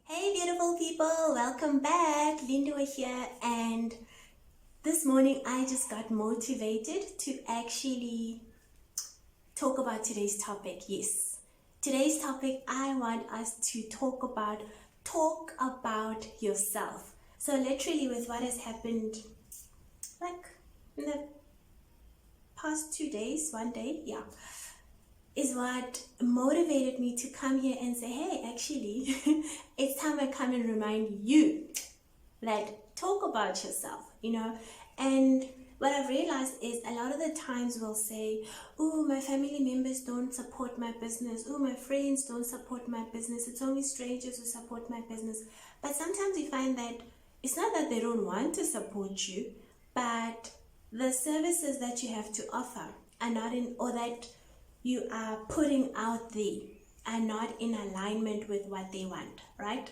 Hey beautiful people, welcome back. Linda here, and this morning I just got motivated to actually talk about today's topic. Yes, today's topic I want us to talk about yourself. So literally with what has happened like in the past 2 days, one day, yeah, is what motivated me to come here and say, hey, actually, it's time I come and remind you that talk about yourself. And what I've realized is a lot of the times we'll say, oh, my family members don't support my business. Oh, my friends don't support my business. It's only strangers who support my business. But sometimes we find that it's not that they don't want to support you, but the services that you have to offer are not in, or that you are putting out there are not in alignment with what they want, right?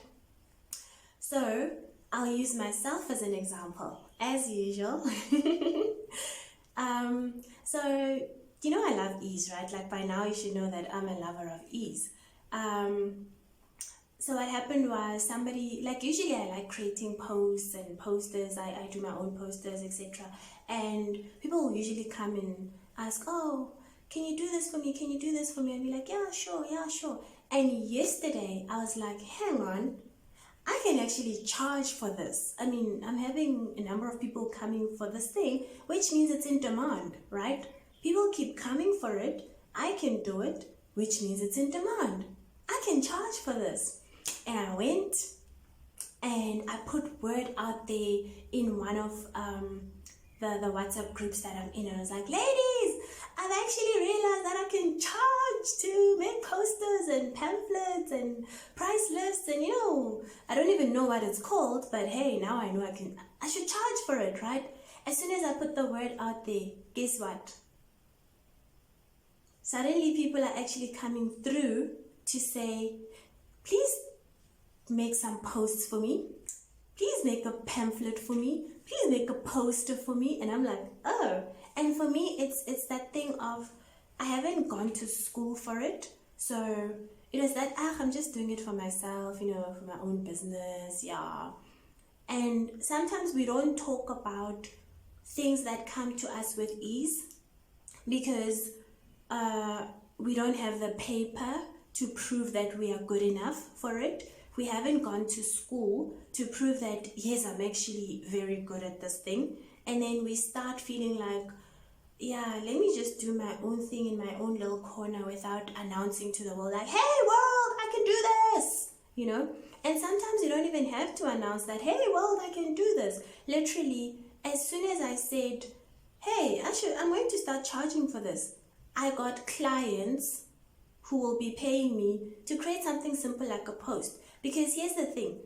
So I'll use myself as an example, as usual. So, I love ease, right? Like by now you should know that I'm a lover of ease. So what happened was somebody, like usually I like creating posts and posters, I do my own posters, etc. And people will usually come and ask, oh, can you do this for me? Can you do this for me? I'd be like, yeah, sure. And yesterday I was like, hang on, I can actually charge for this. I mean, I'm having a number of people coming for this thing, which means it's in demand, right? People keep coming for it. I can do it, which means it's in demand. I can charge for this. And I went and I put word out there in one of the WhatsApp groups that I'm in. And I was like, ladies, I've actually realized that I can charge to make posters and pamphlets and price lists and I don't even know what it's called, but hey, now I know I should charge for it, right? As soon as I put the word out there, guess what? Suddenly people are actually coming through to say, please make some posts for me. Please make a pamphlet for me. Please make a poster for me. And I'm like, oh. And for me, it's that thing of, I haven't gone to school for it. So it was that, I'm just doing it for myself, for my own business, yeah. And sometimes we don't talk about things that come to us with ease because we don't have the paper to prove that we are good enough for it. We haven't gone to school to prove that, yes, I'm actually very good at this thing. And then we start feeling like, yeah, let me just do my own thing in my own little corner without announcing to the world, like, hey, world, I can do this, And sometimes you don't even have to announce that, hey, world, I can do this. Literally, as soon as I said, hey, I'm going to start charging for this, I got clients who will be paying me to create something simple like a post. Because here's the thing,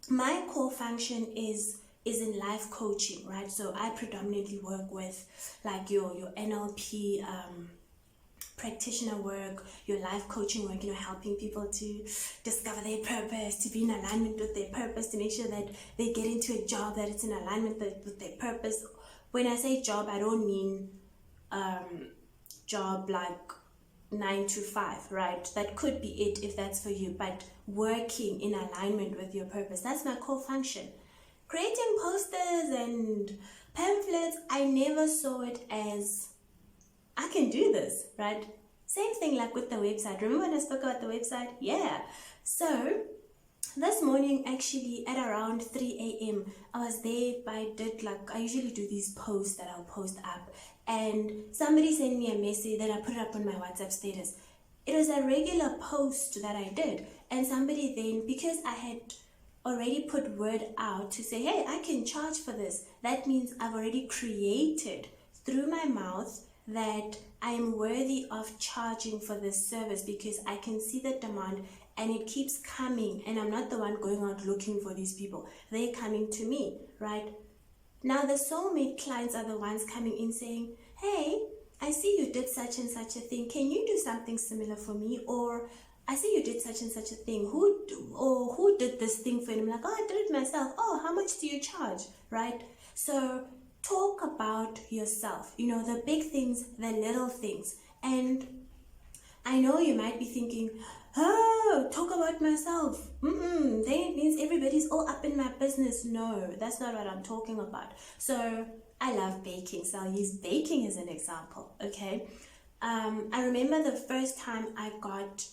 my core function is in life coaching, right? So I predominantly work with like your NLP practitioner work, your life coaching work, helping people to discover their purpose, to be in alignment with their purpose, to make sure that they get into a job that it's in alignment with their purpose. When I say job, I don't mean job like 9 to 5, right? That could be it if that's for you, but working in alignment with your purpose, that's my core function. Creating posters and pamphlets, I never saw it as I can do this, right? Same thing like with the website. Remember when I spoke about the website? Yeah. So this morning, actually at around 3 a.m, I was there. I usually do these posts that I'll post up, and somebody sent me a message that I put up on my WhatsApp status. It was a regular post that I did, and somebody then, because I had already put word out to say, hey, I can charge for this, that means I've already created through my mouth that I am worthy of charging for this service because I can see the demand and it keeps coming, and I'm not the one going out looking for these people. They're coming to me, right? Now the soulmate clients are the ones coming in saying, hey, I see you did such and such a thing. Can you do something similar for me? Or I see you did such and such a thing. Who did this thing for you? I'm like, oh, I did it myself. Oh, how much do you charge? Right? So talk about yourself. The big things, the little things. And I know you might be thinking, oh, talk about myself. Then it means everybody's all up in my business. No, that's not what I'm talking about. So I love baking, so I'll use baking as an example, okay? I remember the first time I got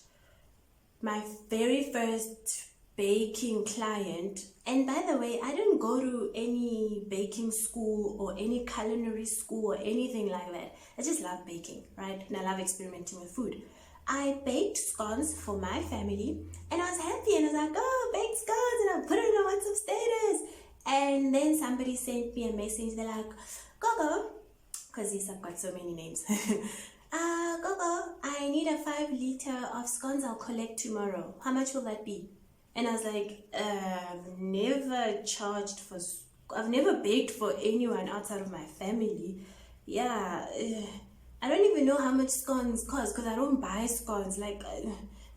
my very first baking client, and by the way, I didn't go to any baking school or any culinary school or anything like that. I just love baking, right? And I love experimenting with food. I baked scones for my family, and I was happy, and I was like, oh, baked scones, and I put it on a WhatsApp status. And then somebody sent me a message. They're like, Gogo, because he's got so many names. Gogo, I need a 5 liter of scones. I'll collect tomorrow. How much will that be? And I was like, I've never charged for, I've never baked for anyone outside of my family. Yeah, I don't even know how much scones cost because I don't buy scones. Like,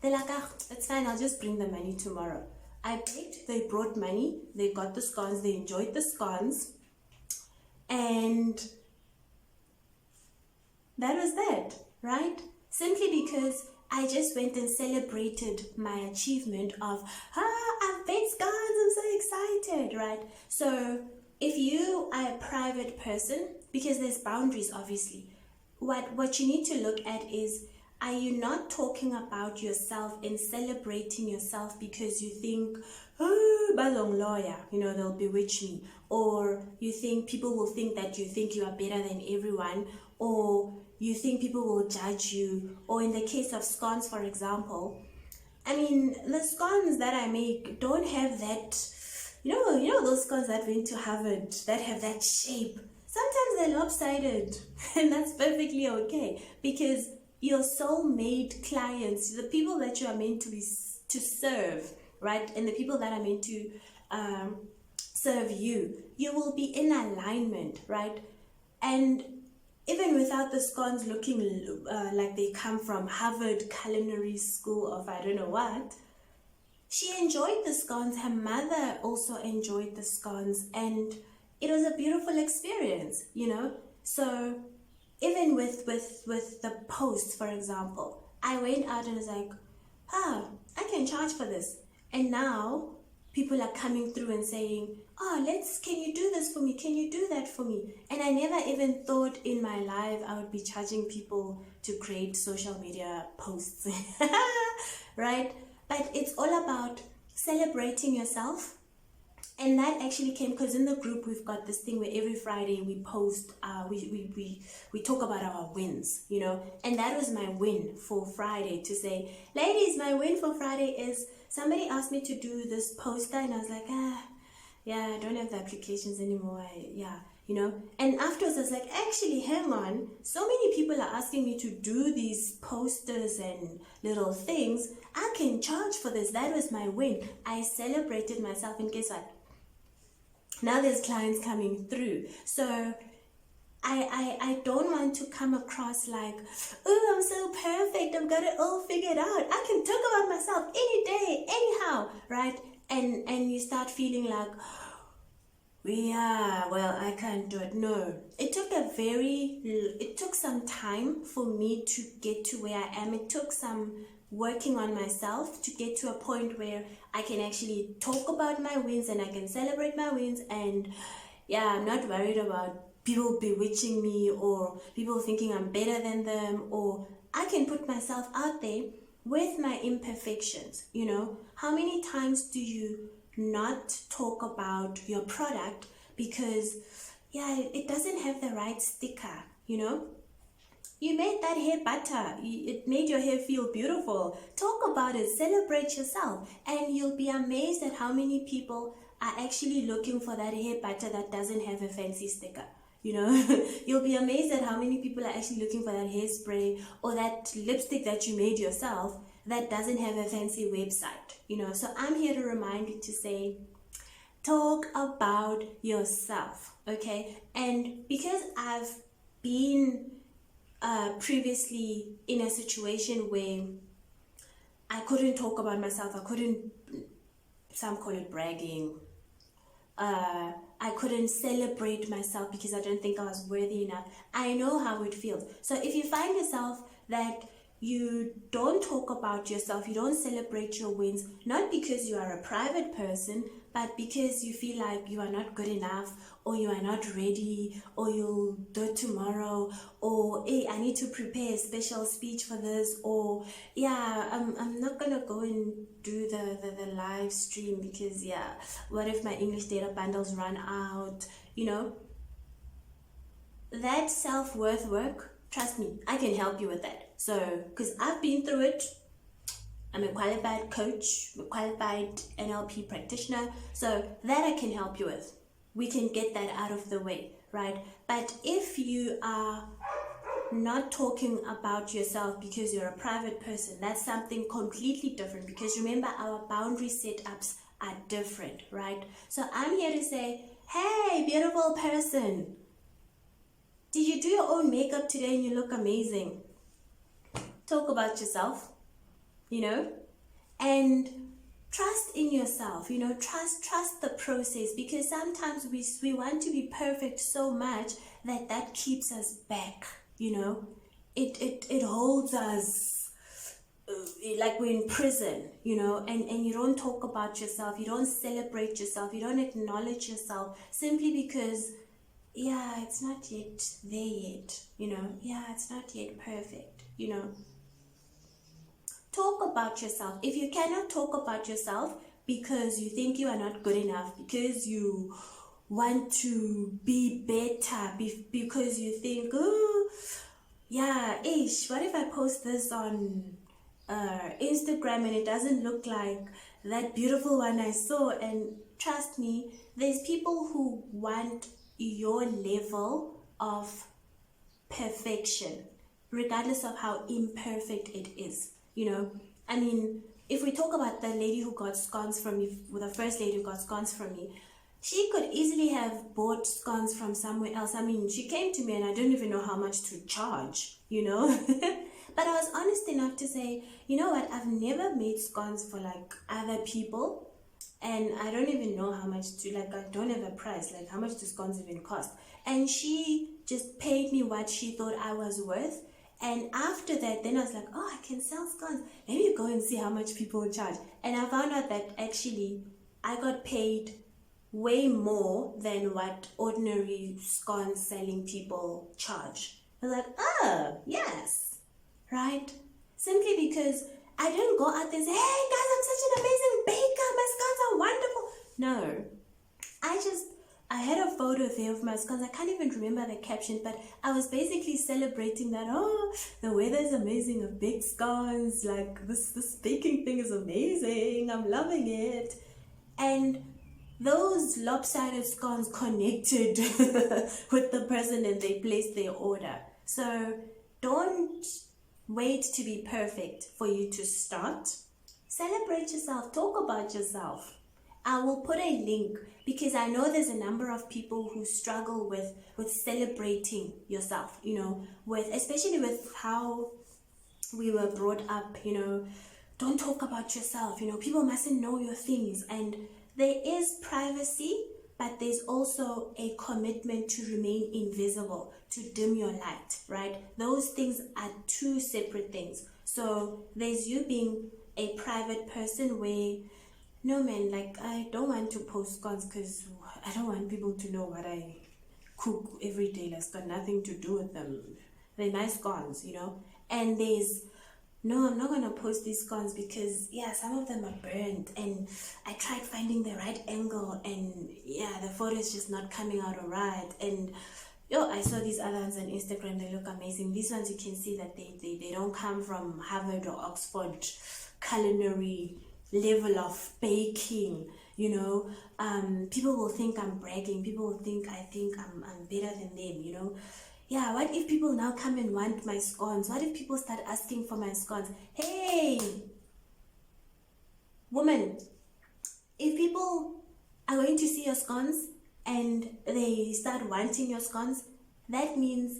they're like, it's fine, I'll just bring the money tomorrow. I baked, they brought money, they got the scones, they enjoyed the scones, and that was that, right? Simply because I just went and celebrated my achievement of, I've baked scones, I'm so excited, right? So if you are a private person, because there's boundaries obviously, what you need to look at is, are you not talking about yourself and celebrating yourself because you think, oh, balong lawyer, they'll bewitch me, or you think people will think that you think you are better than everyone, or you think people will judge you, or in the case of scones, for example, I mean, the scones that I make don't have that, those scones that went to Harvard, that have that shape. Sometimes they're lopsided, and that's perfectly okay, because your soul-made clients, the people that you are meant to serve, right, and the people that are meant to serve you, you will be in alignment, right? And even without the scones looking like they come from Harvard Culinary School of I don't know what, she enjoyed the scones. Her mother also enjoyed the scones, and it was a beautiful experience, So even with the post, for example, I went out and was like, I can charge for this. And now people are coming through and saying, can you do this for me? Can you do that for me? And I never even thought in my life I would be charging people to create social media posts, right? But it's all about celebrating yourself. And that actually came because in the group we've got this thing where every Friday we post, we talk about our wins, and that was my win for Friday, to say, ladies, my win for Friday is somebody asked me to do this poster, and I was like, yeah, I don't have the applications anymore, and afterwards I was like, actually, hang on, so many people are asking me to do these posters and little things, I can charge for this. That was my win. I celebrated myself, and guess what? Now there's clients coming through. So I don't want to come across like, oh, I'm so perfect, I've got it all figured out, I can talk about myself any day, anyhow, right? And you start feeling like, I can't do it. No, it took some time for me to get to where I am. It took some working on myself to get to a point where I can actually talk about my wins and I can celebrate my wins, and I'm not worried about people bewitching me or people thinking I'm better than them, or I can put myself out there with my imperfections. How many times do you not talk about your product because it doesn't have the right sticker? You made that hair butter, it made your hair feel beautiful. Talk about it, celebrate yourself, and you'll be amazed at how many people are actually looking for that hair butter that doesn't have a fancy sticker. You'll be amazed at how many people are actually looking for that hairspray or that lipstick that you made yourself that doesn't have a fancy website. So I'm here to remind you to say, talk about yourself, okay? And because I've been previously in a situation where I couldn't talk about myself, some call it bragging, I couldn't celebrate myself because I don't think I was worthy enough. I know how it feels. So if you find yourself that you don't talk about yourself, you don't celebrate your wins, not because you are a private person, but because you feel like you are not good enough, or you are not ready, or you'll do it tomorrow, or hey, I need to prepare a special speech for this, or yeah, I'm not gonna go and do the live stream because yeah, what if my English data bundles run out, you know? That self-worth work, trust me, I can help you with that. So, because I've been through it, I'm a qualified coach, a qualified NLP practitioner, so that I can help you with. We can get that out of the way, right? But if you are not talking about yourself because you're a private person, that's something completely different, because remember, our boundary setups are different, right? So I'm here to say, hey, beautiful person, did you do your own makeup today and you look amazing? Talk about yourself, you know, and trust in yourself, you know, trust the process, because sometimes we want to be perfect so much that keeps us back, you know. It holds us like we're in prison, you know, and you don't talk about yourself, you don't celebrate yourself, you don't acknowledge yourself, simply because yeah, it's not yet there yet, you know. Yeah, it's not yet perfect, you know. Talk about yourself. If you cannot talk about yourself because you think you are not good enough, because you want to be better, because you think, oh, yeah, ish, what if I post this on Instagram and it doesn't look like that beautiful one I saw? And trust me, there's people who want your level of perfection, regardless of how imperfect it is, you know. I mean, if we talk about the lady who got scones from me, the first lady who got scones from me, she could easily have bought scones from somewhere else. I mean, she came to me and I didn't even know how much to charge, you know. But I was honest enough to say, you know what, I've never made scones for like other people, and I don't even know how much to, like, I don't have a price, like how much do scones even cost. And she just paid me what she thought I was worth. And after that, then I was like, oh, I can sell scones, let me go and see how much people charge. And I found out that actually I got paid way more than what ordinary scone selling people charge. I was like, oh, yes, right? Simply because I didn't go out there and say, hey guys, I'm such an amazing baker, my scones are wonderful. No, I had a photo there of my scones. I can't even remember the caption, but I was basically celebrating that, oh, the weather is amazing, I've baked scones, like this baking thing is amazing, I'm loving it. And those lopsided scones connected with the person and they placed their order. So don't wait to be perfect for you to start. Celebrate yourself, talk about yourself. I will put a link, because I know there's a number of people who struggle with celebrating yourself, you know, with, especially with how we were brought up, you know. Don't talk about yourself, you know, people mustn't know your things. And there is privacy, but there's also a commitment to remain invisible, to dim your light, right? Those things are two separate things. So there's you being a private person where, no man, like, I don't want to post scones because I don't want people to know what I cook every day. That's got nothing to do with them. They're nice scones, you know. And there's, no, I'm not going to post these scones because, yeah, some of them are burnt and I tried finding the right angle and, yeah, the photo is just not coming out all right. And, yo, I saw these other ones on Instagram. They look amazing. These ones, you can see that they don't come from Harvard or Oxford culinary level of baking, you know. People will think I'm bragging. People will think I think I'm better than them, you know. Yeah, what if people now come and want my scones? What if people start asking for my scones? Hey, woman, if people are going to see your scones and they start wanting your scones, that means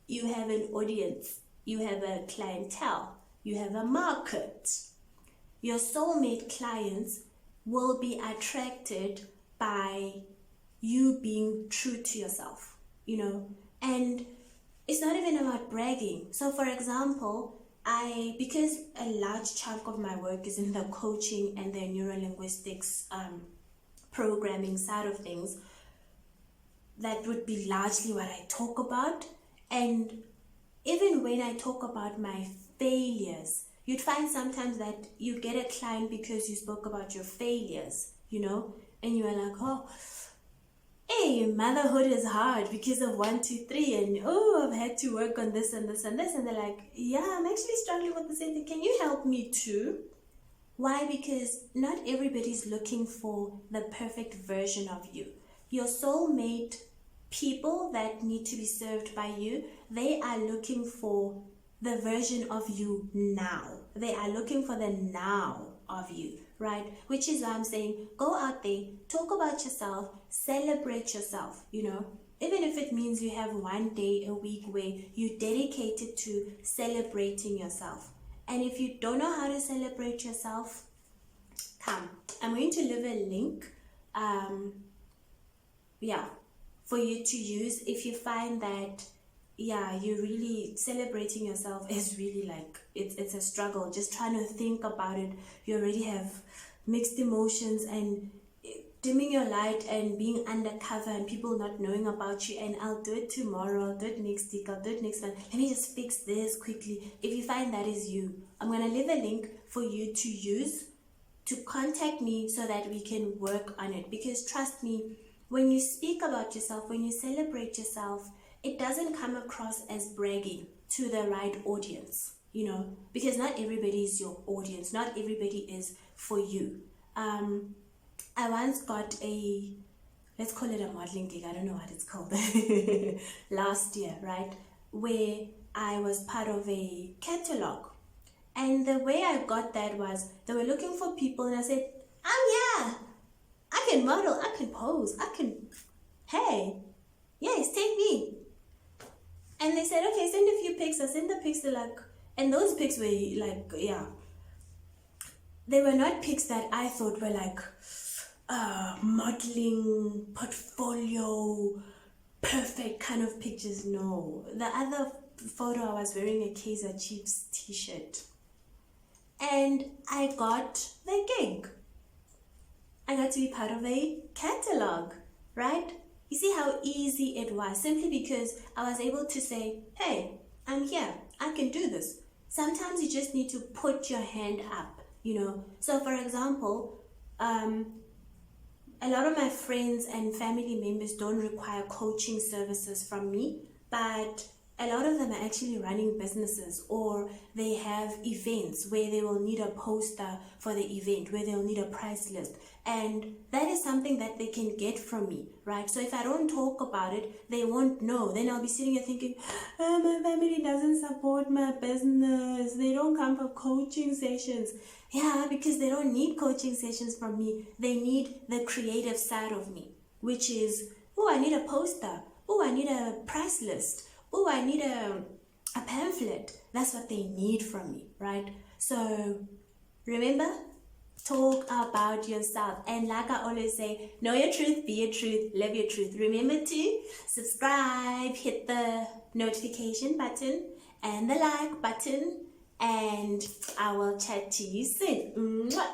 you have an audience, you have a clientele, you have a market. Your soulmate clients will be attracted by you being true to yourself, you know. And it's not even about bragging. So for example, because a large chunk of my work is in the coaching and the neurolinguistics programming side of things, that would be largely what I talk about. And even when I talk about my failures, you'd find sometimes that you get a client because you spoke about your failures, and you are like, oh, hey, motherhood is hard because of 1, 2, 3, and oh, I've had to work on this and this and this. And they're like, yeah, I'm actually struggling with the same thing. Can you help me too? Why? Because not everybody's looking for the perfect version of you. Your soulmate people that need to be served by you, they are looking for the version of you now. They are looking for the now of you, right? Which is why I'm saying, go out there, talk about yourself, celebrate yourself, even if it means you have one day a week where you dedicate it to celebrating yourself. And if you don't know how to celebrate yourself, come. I'm going to leave a link, for you to use if you find that, you're really celebrating yourself is really like, it's a struggle. Just trying to think about it. You already have mixed emotions and dimming your light and being undercover and people not knowing about you, and I'll do it tomorrow, I'll do it next week, I'll do it next month, let me just fix this quickly. If you find that is you, I'm going to leave a link for you to use to contact me so that we can work on it. Because trust me, when you speak about yourself, when you celebrate yourself, it doesn't come across as bragging to the right audience, because not everybody is your audience, not everybody is for you. I once got let's call it a modeling gig, I don't know what it's called, last year, right? Where I was part of a catalog. And the way I got that was, they were looking for people and I said, I can model, I can pose, hey, yes, take me. And they said, okay, send a few pics. I sent the pics, and those pics were like, they were not pics that I thought were like modeling, portfolio, perfect kind of pictures. No. The other photo, I was wearing a Kaiser Chiefs t-shirt. And I got the gig. I got to be part of a catalog, right? You see how easy it was, simply because I was able to say, hey, I'm here, I can do this. Sometimes you just need to put your hand up, So for example, a lot of my friends and family members don't require coaching services from me, but a lot of them are actually running businesses, or they have events where they will need a poster for the event, where they'll need a price list. And that is something that they can get from me, right? So if I don't talk about it, they won't know. Then I'll be sitting here thinking, my family doesn't support my business. They don't come for coaching sessions. Yeah, because they don't need coaching sessions from me. They need the creative side of me, which is, I need a poster. I need a price list. I need a pamphlet. That's what they need from me, right? So remember, talk about yourself. And like I always say, know your truth, be your truth, live your truth. Remember to subscribe, hit the notification button and the like button, and I will chat to you soon. Mwah.